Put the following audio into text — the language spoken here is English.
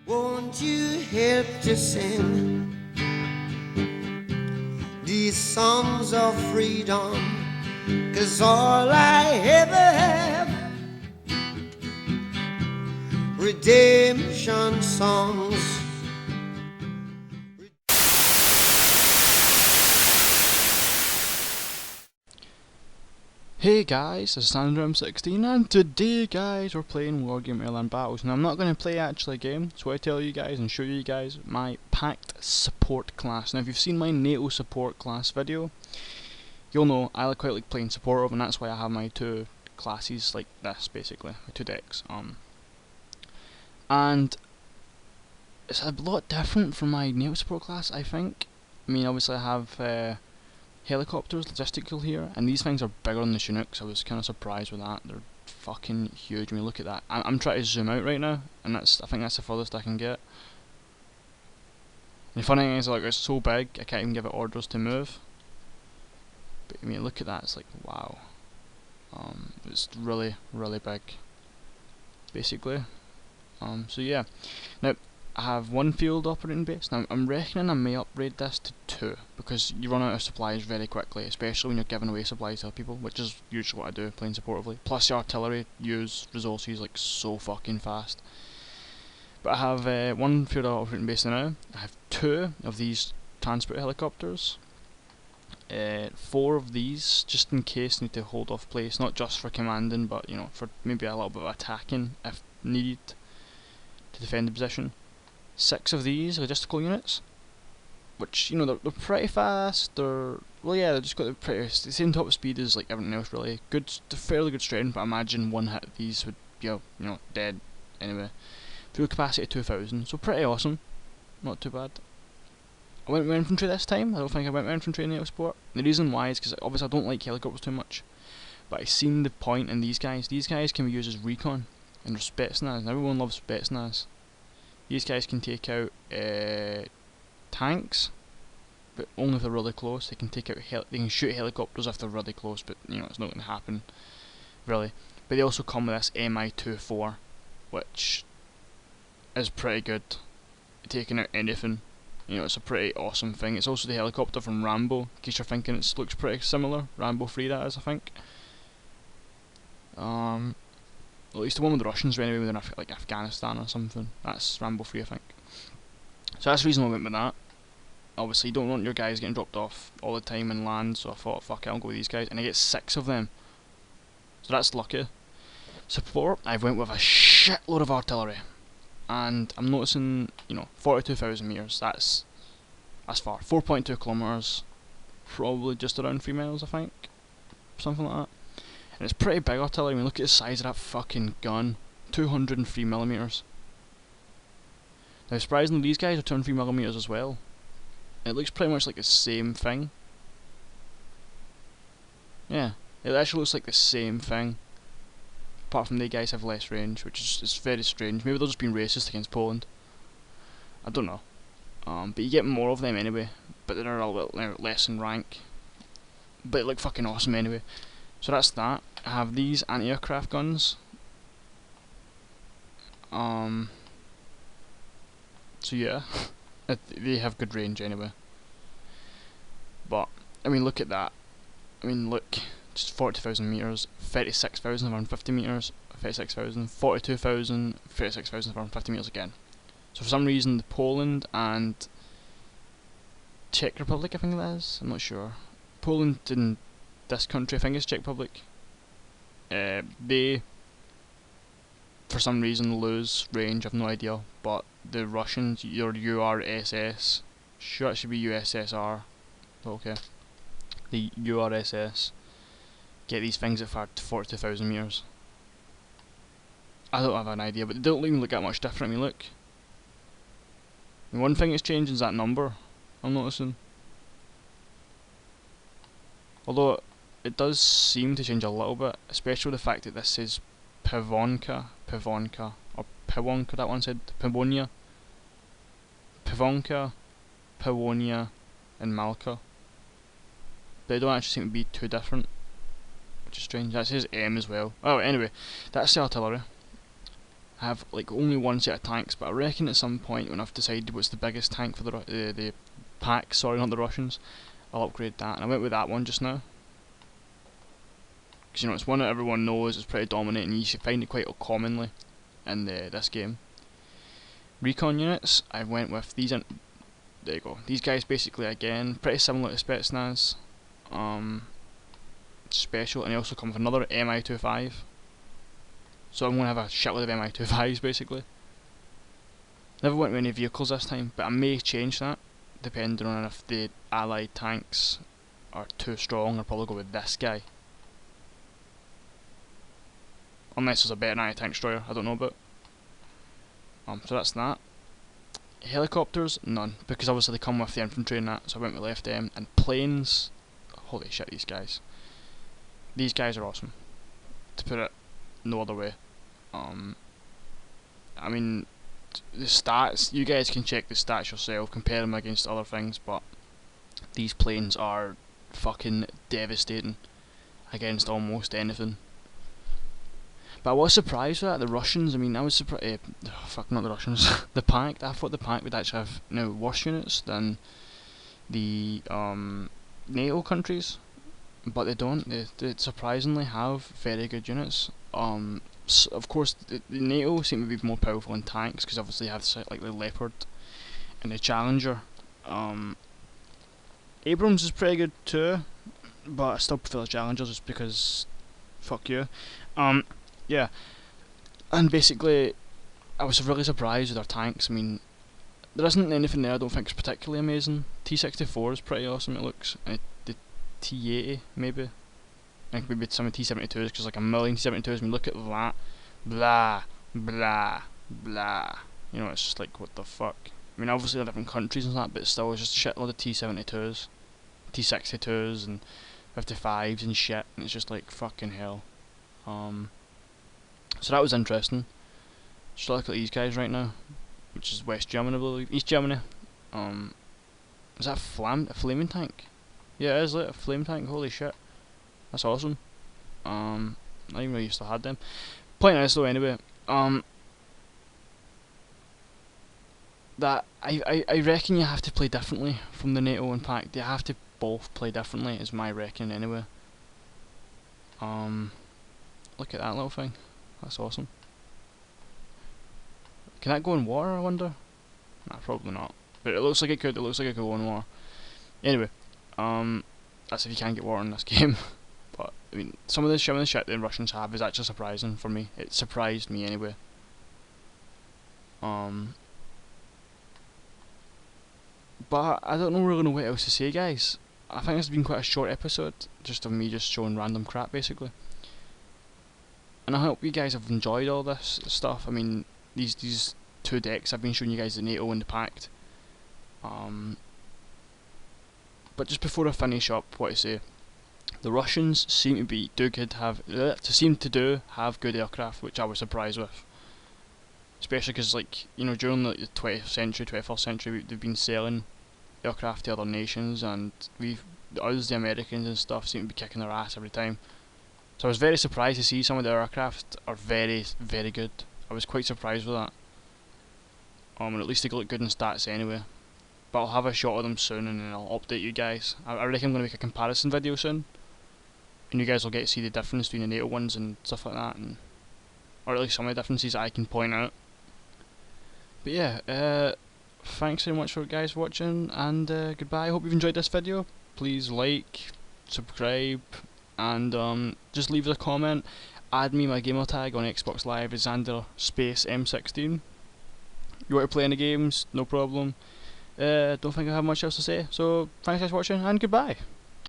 Won't you help to sing these songs of freedom? 'Cause all I ever have, redemption songs. Hey guys, this is Sandrum16 and today guys we're playing Wargame Airland Battles. Now I'm not going to play actually a game, so I tell you guys and show you guys my PACT support class. Now if you've seen my NATO support class video, you'll know I quite like playing supportive, and that's why I have my two classes like this basically, my two decks. And it's a lot different from my NATO support class, I think. I mean obviously I have helicopters, logistical here, and these things are bigger than the Chinooks. I was kind of surprised with that. They're fucking huge. I mean, look at that. I'm trying to zoom out right now, and I think that's the furthest I can get. And the funny thing is, like, it's so big, I can't even give it orders to move. But I mean, look at that. It's like, wow. It's really, really big, basically. So yeah. Now, I have one field operating base. Now I'm reckoning I may upgrade this to 2 because you run out of supplies very quickly, especially when you're giving away supplies to other people, which is usually what I do playing supportively. Plus the artillery use resources like so fucking fast. But I have one field operating base now. I have 2 of these transport helicopters. 4 of these just in case I need to hold off place, not just for commanding, but you know, for maybe a little bit of attacking if needed to defend the position. 6 of these logistical units, which, you know, they're pretty fast. Well, yeah, they've just got the same top speed as like everything else, really. Good, fairly good strength, but I imagine one hit of these would be, you know, dead anyway. Fuel capacity 2000, so pretty awesome. Not too bad. I went with infantry this time. I don't think I went with infantry in NATO sport. The reason why is because obviously I don't like helicopters too much, but I seen the point in these guys. These guys can be used as recon, and they're Spetsnaz, and everyone loves Spetsnaz. These guys can take out tanks, but only if they're really close. They can take out they can shoot helicopters if they're really close, but you know it's not going to happen, really. But they also come with this Mi-24, which is pretty good at taking out anything. You know, it's a pretty awesome thing. It's also the helicopter from Rambo, in case you're thinking it looks pretty similar. Rambo 3 that is, I think. At least the one with the Russians anyway, within like Afghanistan or something. That's Rambo 3, I think. So that's the reason I went with that. Obviously you don't want your guys getting dropped off all the time in land, so I thought, fuck it, I'll go with these guys. And I get 6 of them. So that's lucky. Support, I went with a shitload of artillery. And I'm noticing, you know, 42,000 meters, that's far. 4.2 kilometers, probably just around 3 miles, I think. Something like that. And it's pretty big artillery. I mean, look at the size of that fucking gun. 203mm. Now, surprisingly, these guys are 203mm as well. And it looks pretty much like the same thing. Yeah, it actually looks like the same thing. Apart from they guys have less range, which is very strange. Maybe they're just being racist against Poland. I don't know. But you get more of them anyway. But they're a little bit less in rank. But they look fucking awesome anyway. So that's that. I have these anti-aircraft guns. So yeah, they have good range anyway. But I mean, look at that. I mean, look, just 40,000 meters, 36,000 around 50 meters, 36,000, 42,000, 36,000 around 50 meters again. So for some reason, the Poland and Czech Republic, I think that is. I'm not sure. Poland and this country, I think it's Czech Republic, they for some reason lose range, I've no idea, but the Russians, your URSS, sure it should be USSR, okay, the URSS get these things at 42,000 meters. I don't have an idea, but they don't even look that much different. I mean, look, and one thing that's changing is that number, I'm noticing. Although it does seem to change a little bit, especially with the fact that this says Pivonka, or Pivonka, that one said Pivonia, Pivonia, and Malka. But they don't actually seem to be too different, which is strange. That says M as well. Oh, anyway, that's the artillery. I have like only one set of tanks, but I reckon at some point when I've decided what's the biggest tank for the pack, sorry, not the Russians, I'll upgrade that. And I went with that one just now, because you know it's one that everyone knows, it's pretty dominant, and you should find it quite commonly in this game. Recon units, I went with these. There you go. These guys basically again pretty similar to Spetsnaz, special, and they also come with another Mi-25. So I'm gonna have a shitload of Mi-25s basically. Never went with any vehicles this time, but I may change that depending on if the allied tanks are too strong. I'll probably go with this guy, unless there's a better anti-tank destroyer I don't know about. So that's that. Helicopters, none, because obviously they come with the infantry and that, so I went with left M. And planes, holy shit, these guys are awesome, to put it no other way. I mean, the stats, you guys can check the stats yourself, compare them against other things, but these planes are fucking devastating against almost anything. But I was surprised with that, the Russians. I mean, I was surprised. Fuck, not the Russians. The PACT. I thought the PACT would actually have worse units than the NATO countries, but they don't. They surprisingly have very good units. Of course, the NATO seem to be more powerful in tanks because obviously they have like the Leopard and the Challenger. Abrams is pretty good too, but I still prefer the Challengers just because fuck you. Yeah, and basically I was really surprised with their tanks. I mean, there isn't anything there I don't think is particularly amazing. T-64 is pretty awesome, it looks. The T-80 maybe, and maybe some of the T-72s, because like a million T-72s, when you look at that, blah, blah, blah, you know, it's just like, what the fuck. I mean, obviously they're different countries and that, but still, it's just a shitload of T-72s, T-62s, and 55s and shit, and it's just like, fucking hell. So that was interesting. Just look at these guys right now, which is West Germany, I believe. East Germany. Is that a flaming tank? Yeah, it is, like a flame tank. Holy shit, that's awesome. I didn't even know you used to have them. Point is though, anyway, that I reckon you have to play differently from the NATO and PACT. You have to both play differently, is my reckoning anyway. Look at that little thing. That's awesome. Can that go in water, I wonder? Nah, probably not. But it looks like it could. It looks like it could go in water. Anyway, that's if you can get water in this game. But I mean, some of the shit the Russians have is actually surprising for me. It surprised me anyway. But I don't really know what else to say, guys. I think this has been quite a short episode, just of me just showing random crap, basically. And I hope you guys have enjoyed all this stuff. I mean, these two decks I've been showing you guys, the NATO and the PACT. But just before I finish up, what I say, the Russians seem to have good aircraft, which I was surprised with. Especially because, like, you know, during like, the 20th century, 21st century, they've been selling aircraft to other nations, and the Americans and stuff, seem to be kicking their ass every time. So I was very surprised to see some of the aircraft are very, very good. I was quite surprised with that. And at least they look good in stats anyway. But I'll have a shot of them soon, and then I'll update you guys. I reckon I'm going to make a comparison video soon, and you guys will get to see the difference between the NATO ones and stuff like that, and or at least some of the differences I can point out. But yeah, thanks very much for guys watching, and goodbye. I hope you've enjoyed this video. Please like, subscribe, and just leave us a comment. Add me my gamer tag on Xbox Live is Xander_M16. You want to play any games? No problem. Don't think I have much else to say. So thanks guys for watching, and goodbye.